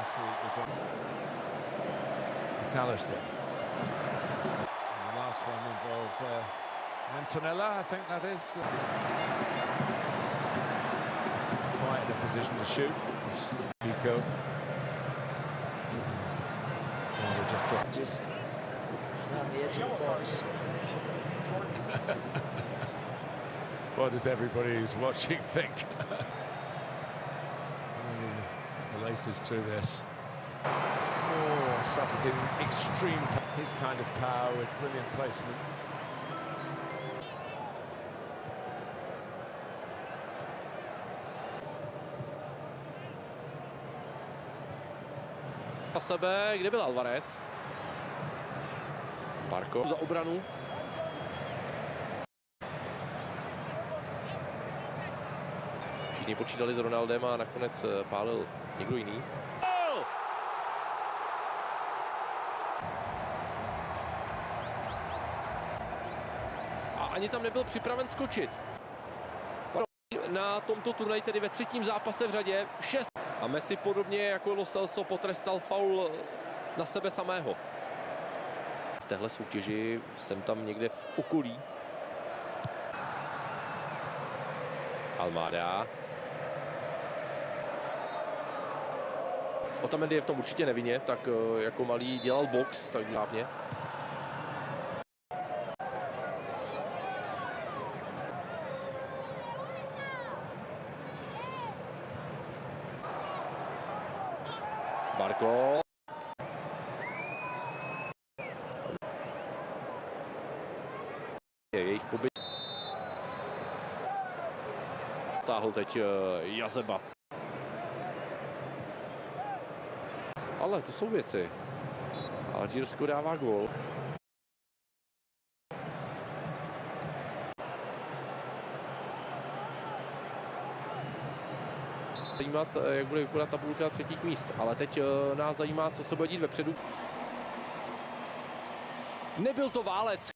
Messi is on. McAllister. And the last one involves Antonella, I think that is. Quite in a position to shoot. It's Pico. Oh, he just dropped. Just around the edge of the box. What does everybody who's watching think? The laces through this. Oh, settled in extreme. His kind of power with brilliant placement. Na sebe, kde byl Alvarez? Barco za obranu. Všichni počítali s Ronaldem a nakonec pálil někdo jiný. A ani tam nebyl připraven skočit. Na tomto turnaji, tedy ve třetím zápase v řadě, 6. A Messi podobně jako Lo Celso potrestal faul na sebe samého. V téhle soutěži jsem tam někde v okolí. Almada. Otamendi je v tom určitě nevinně, tak jako malý dělal box, tak dávně. Barco. Jejich pobyt. Táhl teď Jazeba. Ale to jsou věci. Alžírsko dává gól. Zajímat, jak bude vypadat tabulka třetích míst, ale teď nás zajímá, co se bude dít vepředu. Nebyl to válec.